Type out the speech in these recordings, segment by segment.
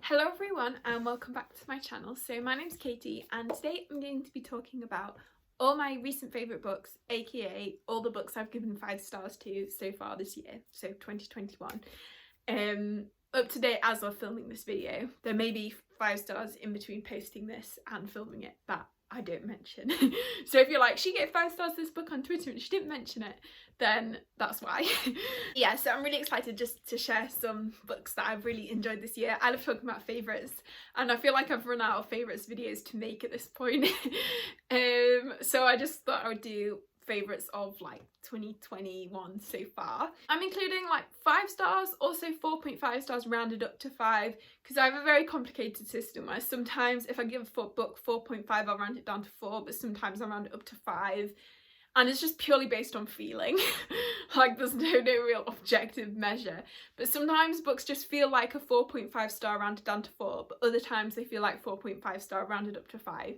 Hello everyone and welcome back to my channel. So my name's Katie and today I'm going to be talking about all my recent favourite books, aka all the books I've given 5 stars to so far this year, so 2021. Up to date as of filming this video. There may be 5 stars in between posting this and filming it that I don't mention. So if you're like, she gave 5 stars to this book on Twitter and she didn't mention it, then that's why. Yeah, so I'm really excited just to share some books that I've really enjoyed this year. I love talking about favourites and I feel like I've run out of favourites videos to make at this point. So I just thought I would do favourites of like 2021 so far. I'm including like 5 stars, also 4.5 stars rounded up to 5, because I have a very complicated system where sometimes if I give a book 4.5 I'll round it down to 4, but sometimes I'll round it up to 5. And it's just purely based on feeling. Like there's no real objective measure. But sometimes books just feel like a 4.5 star rounded down to 4, but other times they feel like 4.5 star rounded up to 5.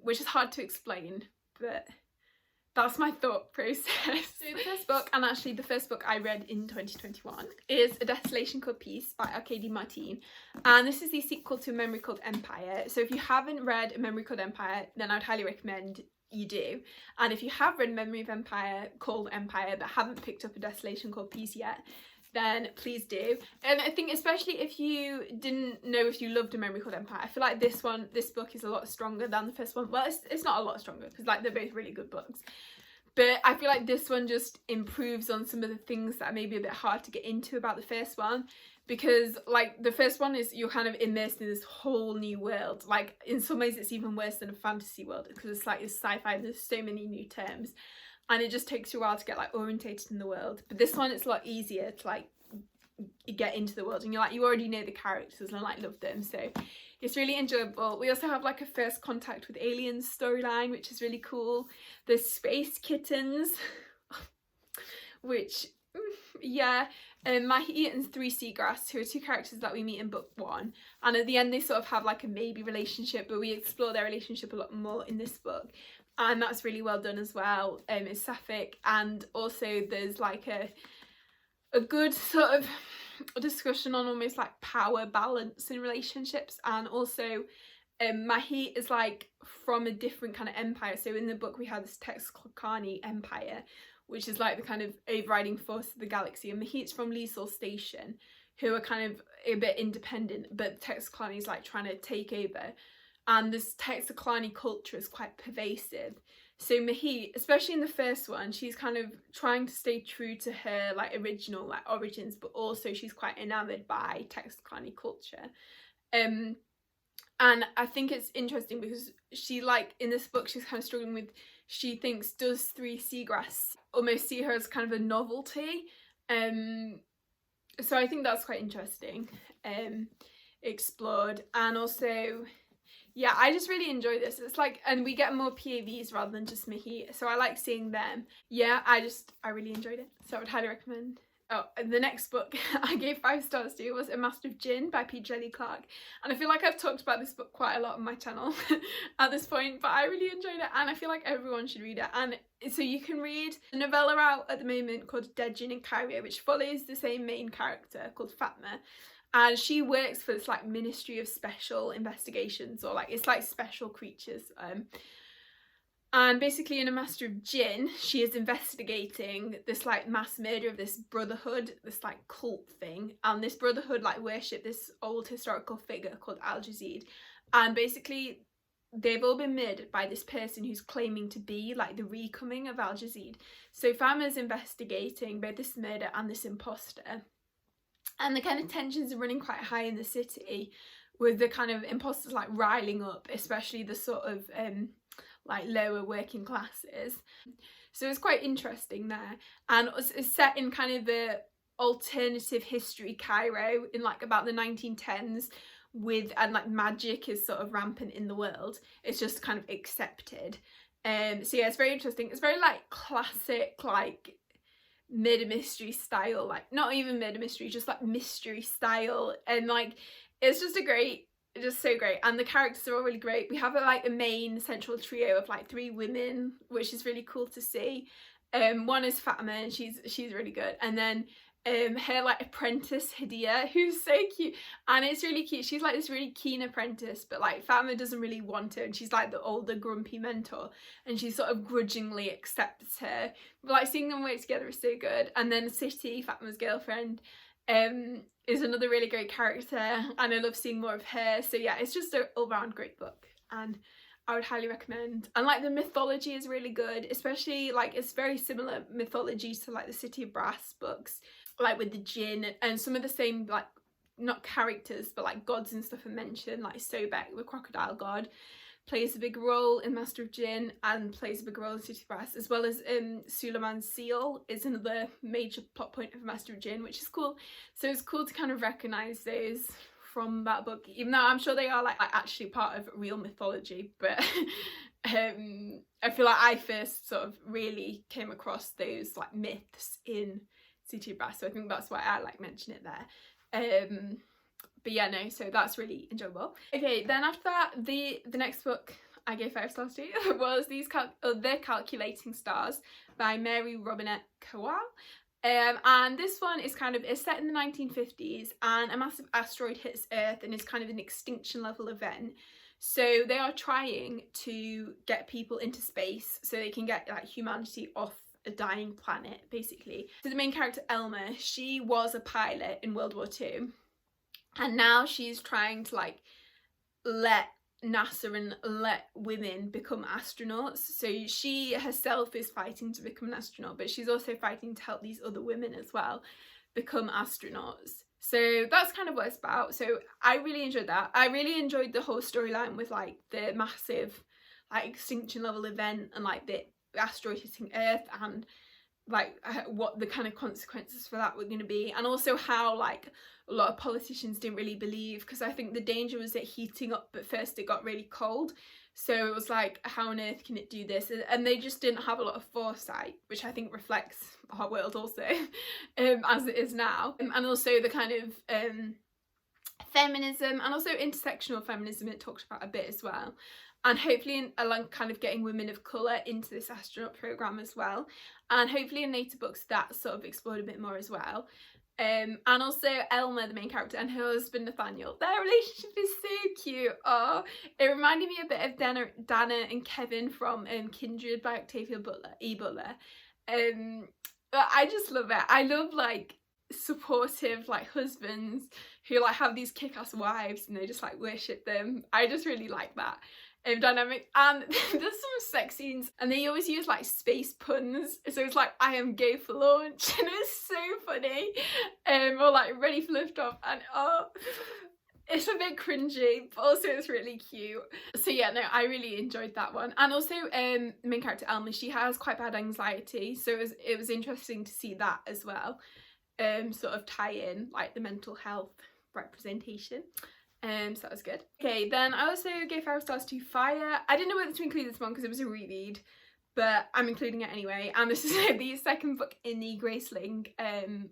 Which is hard to explain, but that's my thought process. So the first book, and actually the first book I read in 2021, is A Desolation of Peace by Arkady Martin. And this is the sequel to A Memory Called Empire. So if you haven't read A Memory Called Empire, then I'd highly recommend you do. And if you have read Memory of Empire called Empire but haven't picked up A Desolation Called Peace yet, then please do. And I think especially if you didn't know if you loved A Memory Called Empire, I feel like this book is a lot stronger than the first one. Well, it's not a lot stronger because like they're both really good books, but I feel like this one just improves on some of the things that are maybe a bit hard to get into about the first one, because like the first one is you're kind of immersed in this whole new world. Like in some ways it's even worse than a fantasy world because it's like it's sci-fi and there's so many new terms and it just takes you a while to get like orientated in the world. But this one it's a lot easier to like get into the world and you're like, you already know the characters and like love them, so it's really enjoyable. We also have like a first contact with aliens storyline, which is really cool. There's space kittens which yeah, Mahi and 3 Seagrass, who are 2 characters that we meet in book 1, and at the end they sort of have like a maybe relationship, but we explore their relationship a lot more in this book, and that's really well done as well. It's sapphic, and also there's like a good sort of discussion on almost like power balance in relationships. And also Mahi is like from a different kind of empire. So in the book we have this Texclani empire, which is like the kind of overriding force of the galaxy, and Mahit's from Liesel Station, who are kind of a bit independent, but Texclani is like trying to take over, and this Texclani culture is quite pervasive. So Mahit, especially in the first one, she's kind of trying to stay true to her like original like origins, but also she's quite enamoured by Texclani culture. And I think it's interesting because she, like in this book, she's kind of struggling with, she thinks, does 3 Seagrass almost see her as kind of a novelty? So I think that's quite interesting, explored. And also, yeah, I just really enjoy this. It's like, and we get more PAVs rather than just Mahit, so I like seeing them. Yeah, I really enjoyed it, so I would highly recommend. Oh, and the next book I gave 5 stars to was A Master of Gin by P. Jelly Clark, and I feel like I've talked about this book quite a lot on my channel at this point, but I really enjoyed it and I feel like everyone should read it. And so you can read the novella out at the moment called Dead Gin in Cairo, which follows the same main character called Fatma, and she works for this like Ministry of Special Investigations, or like it's like special creatures. And basically in A Master of Gin, she is investigating this like mass murder of this brotherhood, this like cult thing, and this brotherhood like worship this old historical figure called Al Jazid, and basically they've all been murdered by this person who's claiming to be like the recoming of Al Jazid. So Fama's investigating both this murder and this imposter, and the kind of tensions are running quite high in the city, with the kind of imposters like riling up, especially the sort of like lower working classes. So it's quite interesting there, and it's set in kind of the alternative history Cairo in like about the 1910s, and like magic is sort of rampant in the world. It's just kind of accepted. So yeah, it's very interesting. It's very like classic like murder mystery style, like not even murder mystery, just like mystery style, and like it's just just so great, and the characters are all really great. We have like a main central trio of like 3 women, which is really cool to see. One is Fatma, and she's really good, and then her like apprentice Hadia, who's so cute, and it's really cute. She's like this really keen apprentice, but like Fatma doesn't really want her, and she's like the older grumpy mentor, and she sort of grudgingly accepts her. But like seeing them work together is so good. And then City, Fatma's girlfriend, is another really great character, and I love seeing more of her. So yeah, it's just an all-round great book, and I would highly recommend. And like the mythology is really good, especially like it's very similar mythology to like the City of Brass books, like with the djinn, and some of the same like not characters but like gods and stuff are mentioned, like Sobek, the crocodile god, plays a big role in Master of Djinn and plays a big role in City of Brass, as well as Suleiman's seal is another major plot point of Master of Djinn, which is cool. So it's cool to kind of recognise those from that book, even though I'm sure they are like actually part of real mythology, but I feel like I first sort of really came across those like myths in City of Brass, so I think that's why I like mention it there. But yeah, no, so that's really enjoyable. Okay, then after that, the next book I gave 5 stars to was They're Calculating Stars by Mary Robinette Kowal. And this one is it's set in the 1950s, and a massive asteroid hits Earth and is kind of an extinction level event. So they are trying to get people into space so they can get like humanity off a dying planet, basically. So the main character, Elma, she was a pilot in World War II, and now she's trying to like let NASA and let women become astronauts. So she herself is fighting to become an astronaut, but she's also fighting to help these other women as well become astronauts. So that's kind of what it's about. So I really enjoyed that. I really enjoyed the whole storyline with like the massive like extinction level event and like the asteroid hitting Earth, and like what the kind of consequences for that were going to be, and also how like a lot of politicians didn't really believe, because I think the danger was it heating up, but first it got really cold, so it was like, how on earth can it do this? And they just didn't have a lot of foresight, which I think reflects our world also as it is now. And also the kind of feminism and also intersectional feminism it talked about a bit as well, and hopefully along kind of getting women of colour into this astronaut programme as well, and hopefully in later books that sort of explored a bit more as well. And also Elma, the main character, and her husband Nathaniel, their relationship is so cute. Oh, it reminded me a bit of Dana and Kevin from Kindred by Octavia Butler. But I just love it. I love like supportive like husbands who like have these kick-ass wives and they just like worship them. I just really like that dynamic. And there's some sex scenes and they always use like space puns, so it's like, I am gay for launch, and it's so funny, or like ready for liftoff, and oh, it's a bit cringy but also it's really cute. So yeah, no, I really enjoyed that one. And also the main character Elma, she has quite bad anxiety, so it was interesting to see that as well, sort of tie in like the mental health representation. So that was good. Okay, then I also gave 5 stars to Fire. I didn't know whether to include this one because it was a reread, but I'm including it anyway, and this is the second book in the Graceling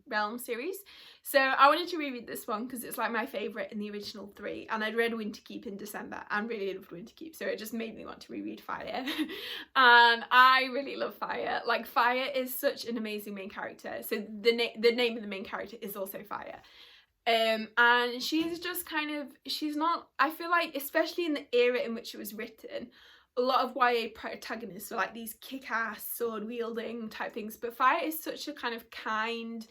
Realm series. So I wanted to reread this one because it's like my favourite in the original 3, and I'd read Winterkeep in December and really loved Winterkeep, so it just made me want to reread Fire. And I really love Fire. Like, Fire is such an amazing main character, so the name of the main character is also Fire. And she's just kind of, she's not, I feel like, especially in the era in which it was written, a lot of YA protagonists were like these kick-ass sword wielding type things, but Fire is such a kind of kind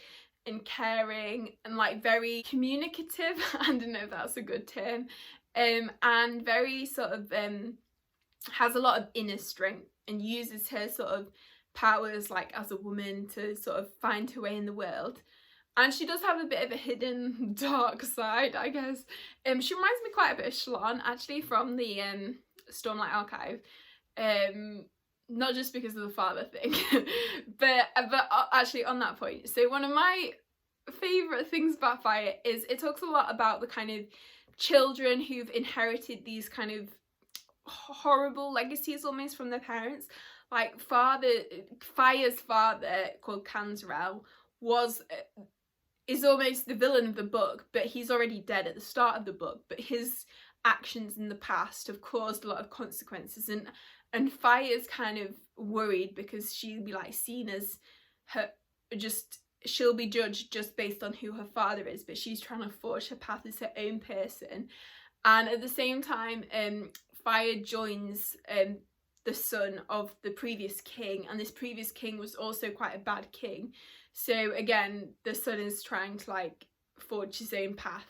and caring and like very communicative, I don't know if that's a good term, and very sort of has a lot of inner strength and uses her sort of powers like as a woman to sort of find her way in the world. And she does have a bit of a hidden dark side, I guess. She reminds me quite a bit of Shalon, actually, from the Stormlight Archive. Not just because of the father thing, but actually on that point. So one of my favourite things about Fire is it talks a lot about the kind of children who've inherited these kind of horrible legacies almost from their parents. Like Fire's father, called Kanzrel, is almost the villain of the book, but he's already dead at the start of the book, but his actions in the past have caused a lot of consequences, and Fire's kind of worried because she'd be like seen as her, just she'll be judged just based on who her father is, but she's trying to forge her path as her own person. And at the same time, Fire joins the son of the previous king, and this previous king was also quite a bad king. So again, the son is trying to like forge his own path.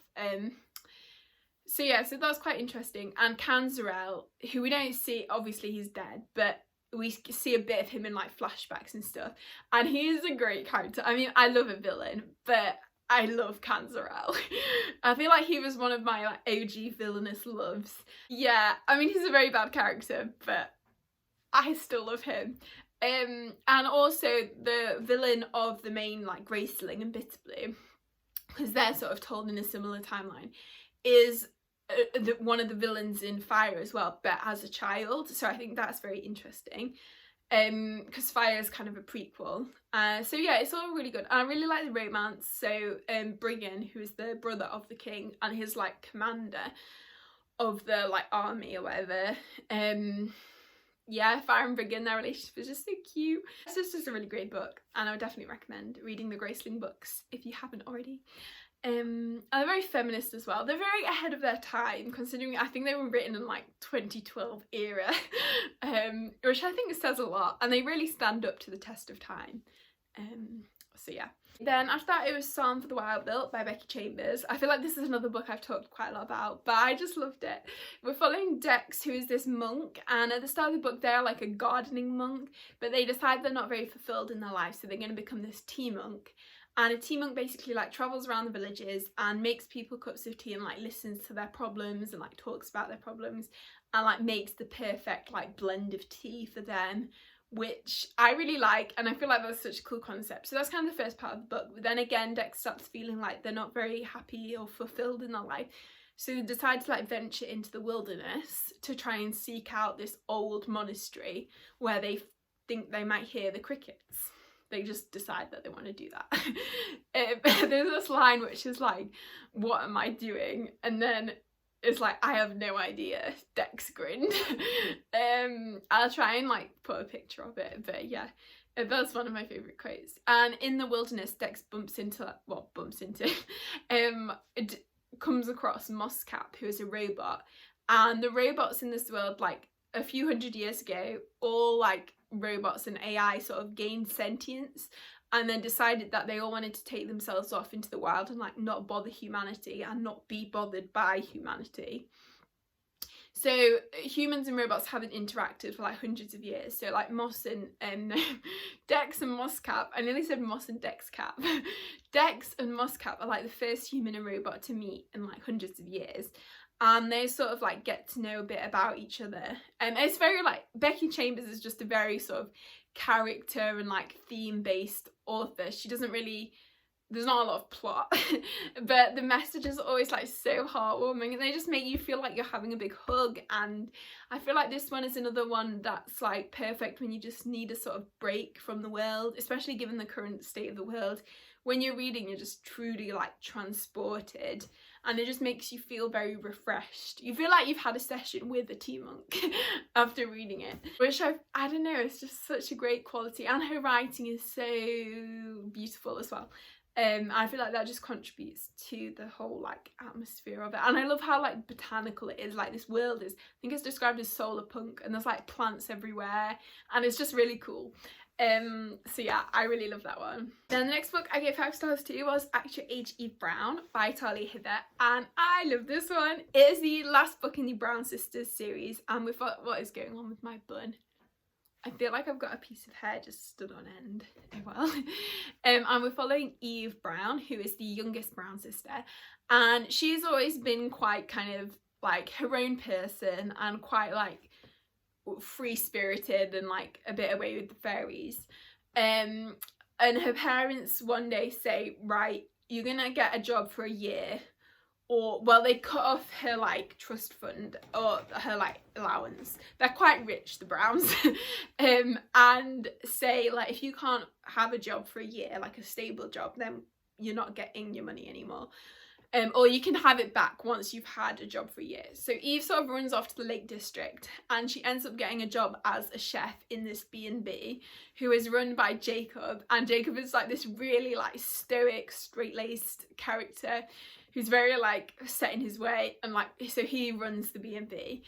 So yeah, so that was quite interesting. And Kanzarel, who we don't see, obviously he's dead, but we see a bit of him in like flashbacks and stuff, and he's a great character. I mean, I love a villain, but I love Kanzarel. I feel like he was one of my like OG villainous loves. Yeah, I mean, he's a very bad character, but I still love him. And also the villain of the main like Graceling and Bitterblue, because they're sort of told in a similar timeline, is one of the villains in Fire as well, but as a child. So I think that's very interesting, because Fire is kind of a prequel. So yeah, it's all really good. And I really like the romance. So Briggan, who is the brother of the king and his like commander of the like army or whatever, yeah, Fire and Briggan, their relationship is just so cute. It's just a really great book, and I would definitely recommend reading the Graceling books if you haven't already. And they're very feminist as well. They're very ahead of their time, considering I think they were written in like 2012 era, which I think says a lot, and they really stand up to the test of time. So yeah. Then after that, it was Psalm for the Wild Built by Becky Chambers. I feel like this is another book I've talked quite a lot about, but I just loved it. We're following Dex, who is this monk, and at the start of the book they're like a gardening monk, but they decide they're not very fulfilled in their life, so they're going to become this tea monk. And a tea monk basically like travels around the villages and makes people cups of tea and like listens to their problems and like talks about their problems and like makes the perfect like blend of tea for them, which I really like, and I feel like that's such a cool concept. So that's kind of the first part of the book. But then again, Dex starts feeling like they're not very happy or fulfilled in their life, so they decide to like venture into the wilderness to try and seek out this old monastery where they think they might hear the crickets. They just decide that they want to do that. There's this line which is like, what am I doing? And then it's like, I have no idea. Dex grinned. I'll try and like put a picture of it, but yeah, that's one of my favourite quotes. And in the wilderness, Dex comes across Mosscap, who is a robot. And the robots in this world, like a few hundred years ago, all like robots and AI sort of gained sentience and then decided that they all wanted to take themselves off into the wild and like not bother humanity and not be bothered by humanity. So humans and robots haven't interacted for like hundreds of years. So like Moss and Dex and Mosscap, I nearly said Moss and Dexcap. Dex and Mosscap are like the first human and robot to meet in like hundreds of years. And they sort of like get to know a bit about each other. And it's very like, Becky Chambers is just a very sort of character and like theme based author. She doesn't really, there's not a lot of plot, but the messages are always like so heartwarming, and they just make you feel like you're having a big hug. And I feel like this one is another one that's like perfect when you just need a sort of break from the world, especially given the current state of the world. When you're reading, you're just truly like transported, and it just makes you feel very refreshed. You feel like you've had a session with a tea monk after reading it, which I don't know, it's just such a great quality, and her writing is so beautiful as well. I feel like that just contributes to the whole like atmosphere of it. And I love how like botanical it is. Like this world is, I think it's described as solar punk, and there's like plants everywhere, and it's just really cool. So yeah, I really love that one. Then the next book I gave 5 stars to was Act Your Age Eve Brown by Talia Hither, and I love this one. It is the last book in the Brown Sisters series, and with what is going on with my bun, I feel like I've got a piece of hair just stood on end. Oh well. And we're following Eve Brown, who is the youngest Brown sister, and she's always been quite kind of like her own person and quite like free-spirited and like a bit away with the fairies. And her parents one day say, right, you're gonna get a job for a year, or well, they cut off her like trust fund or her like allowance. They're quite rich, the Browns. And say like, if you can't have a job for a year, like a stable job, then you're not getting your money anymore. or you can have it back once you've had a job for a year. So Eve sort of runs off to the Lake District, and she ends up getting a job as a chef in this B&B, who is run by Jacob, and Jacob is like this really like stoic, straight-laced character who's very like set in his way, and like so he runs the B&B.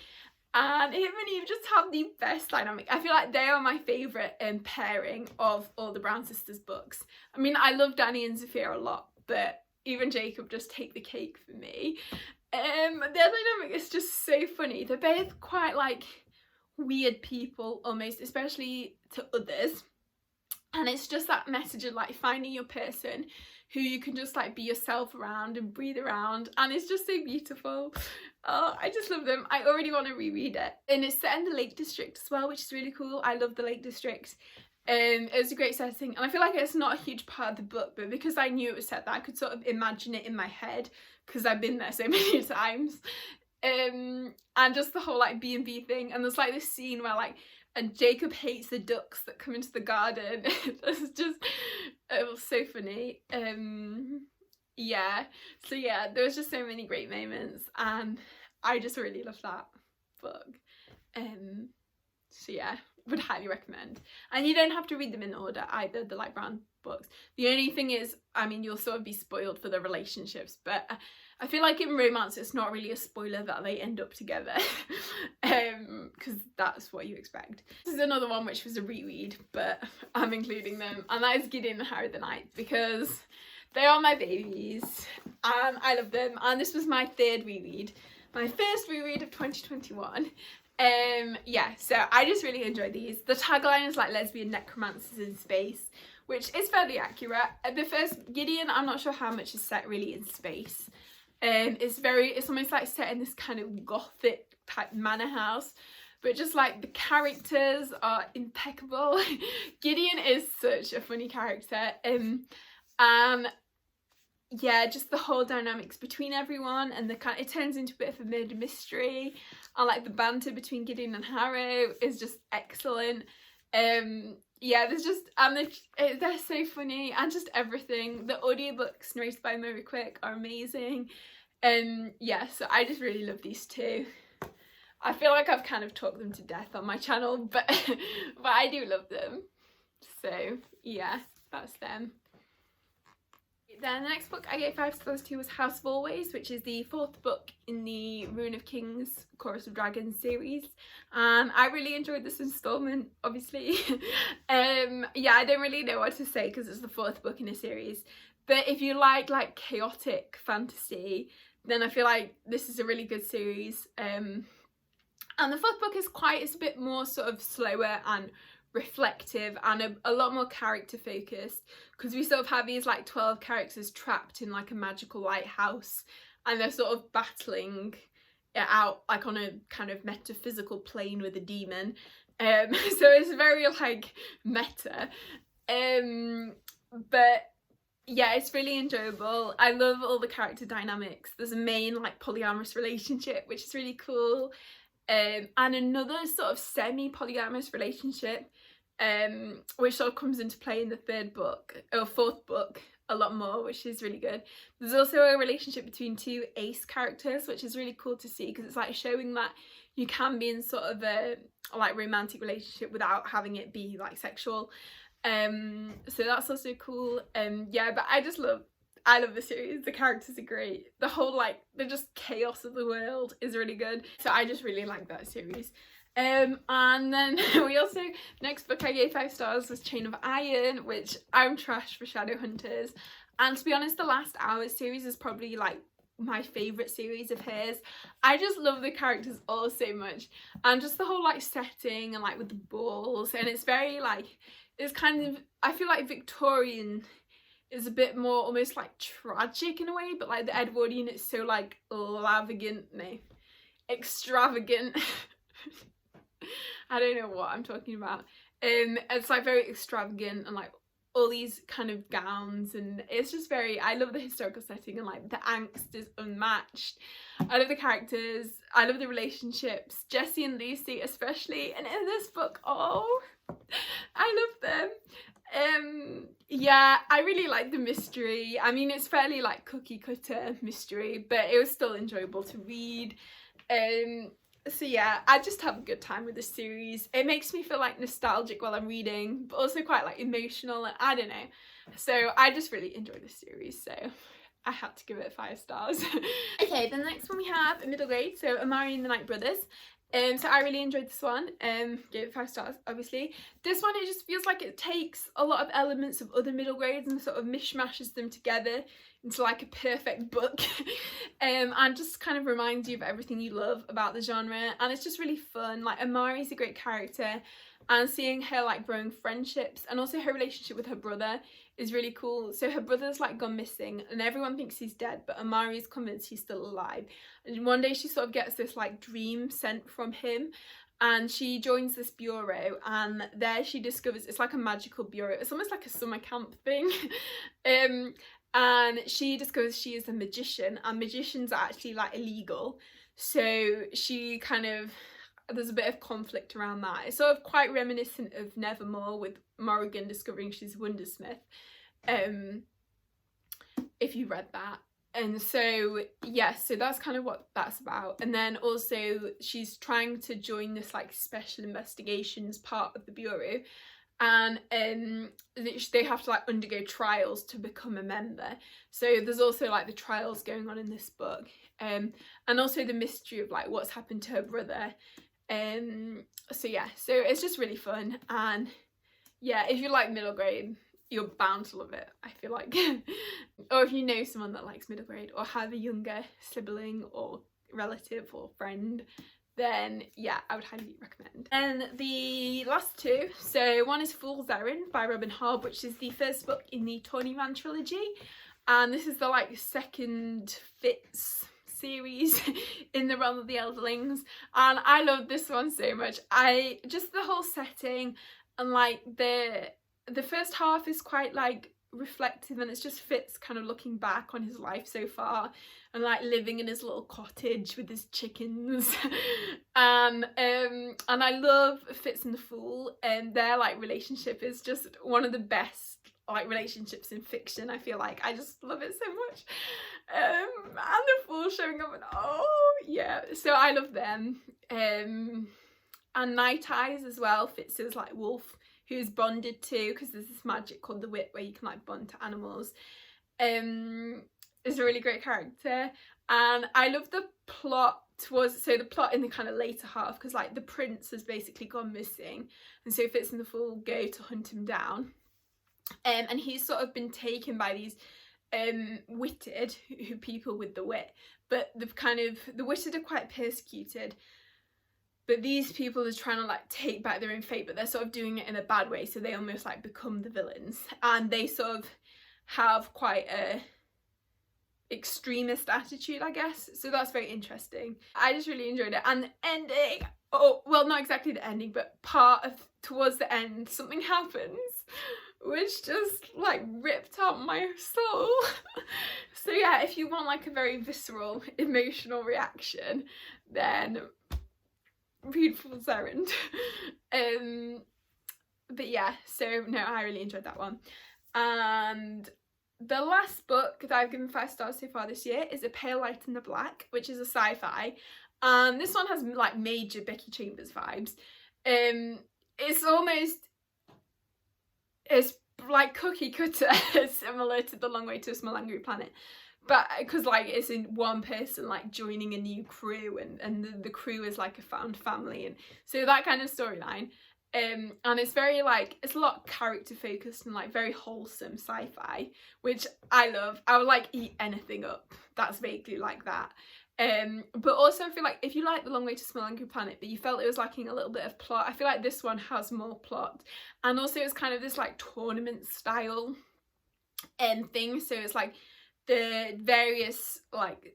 And him and Eve just have the best dynamic. I feel like they are my favourite pairing of all the Brown Sisters books. I mean, I love Danny and Sophia a lot, but Eve and Jacob just take the cake for me. Their dynamic is just so funny. They're both quite like weird people almost, especially to others. And it's just that message of like finding your person who you can just like be yourself around and breathe around, and it's just so beautiful. Oh, I just love them. I already want to reread it. And it's set in the Lake District as well, which is really cool. I love the Lake District. It was a great setting, and I feel like it's not a huge part of the book, but because I knew it was set there, I could sort of imagine it in my head because I've been there so many times. And just the whole like B&B thing, and there's like this scene where like, and Jacob hates the ducks that come into the garden. It's just, it was so funny. Yeah, so yeah, there was just so many great moments, and I just really love that book. So yeah, would highly recommend. And you don't have to read them in order either, the Light Brown books. The only thing is, I mean, you'll sort of be spoiled for the relationships, but I feel like in romance it's not really a spoiler that they end up together, because that's what you expect. This is another one which was a reread, but I'm including them, and that is Gideon and Harry the Knight, because they are my babies and I love them, and this was my third reread, my first reread of 2021. Yeah, so I just really enjoyed these. The tagline is like lesbian necromancers in space, which is fairly accurate. The first Gideon, I'm not sure how much is set really in space. It's almost like set in this kind of gothic type manor house, but just like the characters are impeccable. Gideon is such a funny character, and yeah, just the whole dynamics between everyone, and it turns into a bit of a murder mystery, and like the banter between Gideon and Harry is just excellent. Yeah, there's just, they're so funny, and just everything. The audiobooks narrated by Murray Quick are amazing. Yeah, so I just really love these two. I feel like I've kind of talked them to death on my channel, but but I do love them. So yeah, that's them. Then the next book I gave 5 stars to was House of Always, which is the 4th book in the Ruin of Kings, Chorus of Dragons series. And I really enjoyed this installment, obviously. Yeah, I don't really know what to say because it's the 4th book in a series. But if you like chaotic fantasy, then I feel like this is a really good series. And the 4th book is it's a bit more sort of slower and reflective, and a lot more character focused, because we sort of have these like 12 characters trapped in like a magical lighthouse, and they're sort of battling it out like on a kind of metaphysical plane with a demon. So it's very like meta, but yeah, it's really enjoyable. I love all the character dynamics. There's a main like polyamorous relationship, which is really cool. And another sort of semi-polyamorous relationship, which sort of comes into play in the 4th book a lot more, which is really good. There's also a relationship between 2 ace characters, which is really cool to see, because it's like showing that you can be in sort of a like romantic relationship without having it be like sexual. So that's also cool. Yeah, but I love the series. The characters are great. The whole like the just chaos of the world is really good. So I just really like that series. And then we also, next book I gave 5 stars was Chain of Iron, which I'm trash for Shadowhunters. And to be honest, the Last Hours series is probably like my favourite series of hers. I just love the characters all so much, and just the whole like setting, and like with the balls, and it's very like, it's kind of, I feel like Victorian is a bit more almost like tragic in a way, but like the Edwardian is so like extravagant. I don't know what I'm talking about. It's like very extravagant, and like all these kind of gowns, and it's just very, I love the historical setting, and like the angst is unmatched. I love the characters, I love the relationships, Jessie and Lucy especially, and in this book, oh, I love them. Yeah, I really like the mystery. I mean, it's fairly like cookie cutter mystery, but it was still enjoyable to read. So yeah, I just have a good time with the series. It makes me feel like nostalgic while I'm reading, but also quite like emotional, and I don't know. So I just really enjoy the series, so I had to give it 5 stars. Okay, the next one we have a middle grade, so Amari and the Night Brothers. So I really enjoyed this one. Gave it 5 stars, obviously. This one, it just feels like it takes a lot of elements of other middle grades and sort of mishmashes them together into like a perfect book. And just kind of reminds you of everything you love about the genre, and it's just really fun. Like, Amari's a great character, and seeing her like growing friendships and also her relationship with her brother is really cool. So her brother's like gone missing and everyone thinks he's dead, but Amari is convinced he's still alive. And one day she sort of gets this like dream sent from him, and she joins this bureau, and there she discovers it's like a magical bureau. It's almost like a summer camp thing. And she discovers she is a magician, and magicians are actually like illegal. So she kind of, there's a bit of conflict around that. It's sort of quite reminiscent of Nevermore, with Morrigan discovering she's Wondersmith, if you read that. And so yeah, so that's kind of what that's about. And then also she's trying to join this like special investigations part of the bureau, and they have to like undergo trials to become a member. So there's also like the trials going on in this book, and also the mystery of like what's happened to her brother. So yeah, so it's just really fun, and yeah, if you like middle grade, you're bound to love it, I feel like. Or if you know someone that likes middle grade, or have a younger sibling or relative or friend, then yeah, I would highly recommend. And the last 2, so one is Fool Zarin by Robin Hobb, which is the first book in the Tawny Man trilogy, and this is the like second Fitz series in the realm of the Elderlings, and I love this one so much. I just, the whole setting, and like the first half is quite like reflective, and it's just Fitz kind of looking back on his life so far, and like living in his little cottage with his chickens. And I love Fitz and the Fool, and their like relationship is just one of the best like relationships in fiction, I feel like. I just love it so much. And the Fool showing up, and oh yeah, so I love them. And Night Eyes as well, Fitz's like wolf, who's bonded to, because there's this magic called the Wit where you can like bond to animals, is a really great character. And I love the plot. The plot in the kind of later half, because like the prince has basically gone missing, and so Fitz and the Fool go to hunt him down, and he's sort of been taken by these witted, who people with the wit, but the witted are quite persecuted. But these people are trying to like take back their own fate, but they're sort of doing it in a bad way, so they almost like become the villains, and they sort of have quite a extremist attitude, I guess. So that's very interesting. I just really enjoyed it. And the ending, oh well, not exactly the ending, but towards the end, something happens which just like ripped out my soul. So yeah, if you want like a very visceral emotional reaction, then read Fool Zarin. But yeah, so no, I really enjoyed that one. And the last book that I've given 5 stars so far this year is A Pale Light in the Black, which is a sci-fi. And this one has like major Becky Chambers vibes. It's like cookie cutter, similar to The Long Way to a Small Angry Planet. But because like it's in one person like joining a new crew, and the crew is like a found family, and so that kind of storyline. And it's very like, it's a lot character focused and like very wholesome sci-fi, which I love. I would like eat anything up that's vaguely like that. But also I feel like if you like The Long Way to Small Angry Planet but you felt it was lacking a little bit of plot, I feel like this one has more plot. And also it's kind of this like tournament style thing, so it's like the various like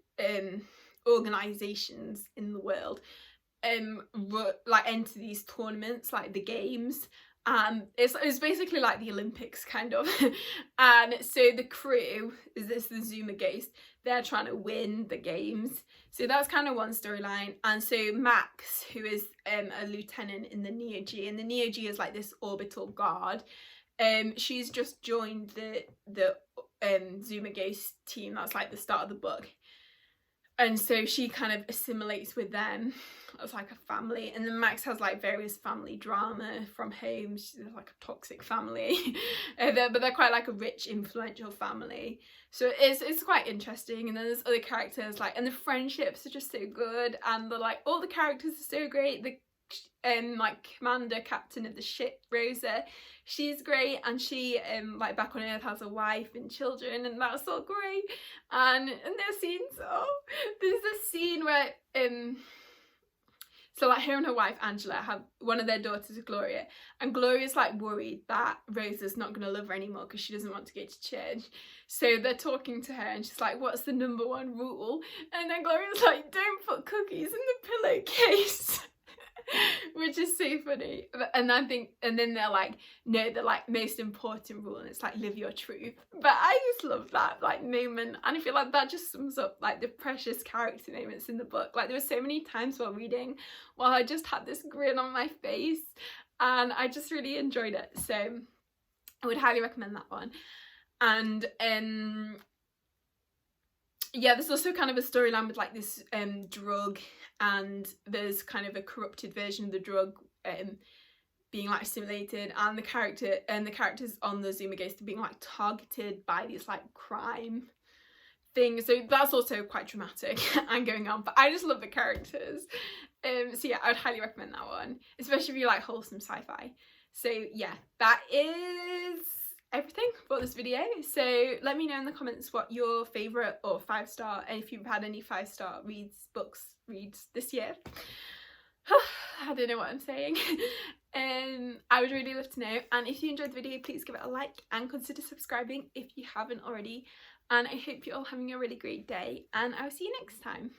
organizations in the world like enter these tournaments, like the games. It's basically like the Olympics kind of. And so the crew is the Zuma Ghost, they're trying to win the games. So that's kind of one storyline. And so Max, who is a lieutenant in the Neo G, and the Neo G is like this orbital guard, She's just joined the Zuma Ghost team. That's like the start of the book, and so she kind of assimilates with them as like a family. And then Max has like various family drama from home. She's like a toxic family, but they're quite like a rich, influential family. So it's quite interesting. And then there's other characters like, and the friendships are just so good, and the like all the characters are so great. The like commander captain of the ship, Rosa, she's great, and she like back on Earth has a wife and children, and that's all great. And there's scenes, there's a scene where so like her and her wife Angela have one of their daughters, Gloria, and Gloria's like worried that Rosa's not going to love her anymore because she doesn't want to go to church. So they're talking to her and she's like, what's the #1 rule? And then Gloria's like, don't put cookies in the pillowcase. Which is so funny. And I think, and then they're like, no, the like most important rule, and it's like live your truth. But I just love that like moment, and I feel like that just sums up like the precious character moments in the book. Like there were so many times while reading while I just had this grin on my face, and I just really enjoyed it. So I would highly recommend that one. And yeah, there's also kind of a storyline with like this drug, and there's kind of a corrupted version of the drug being like assimilated, and the characters on the Zuma Ghost are being like targeted by these like crime things. So that's also quite dramatic and going on, but I just love the characters. So yeah, I would highly recommend that one, especially if you like wholesome sci-fi. So yeah, that is everything for this video. So let me know in the comments what your favourite or 5-star, and if you've had any 5-star books reads this year. I don't know what I'm saying. I would really love to know, and if you enjoyed the video, please give it a like and consider subscribing if you haven't already. And I hope you're all having a really great day, and I'll see you next time.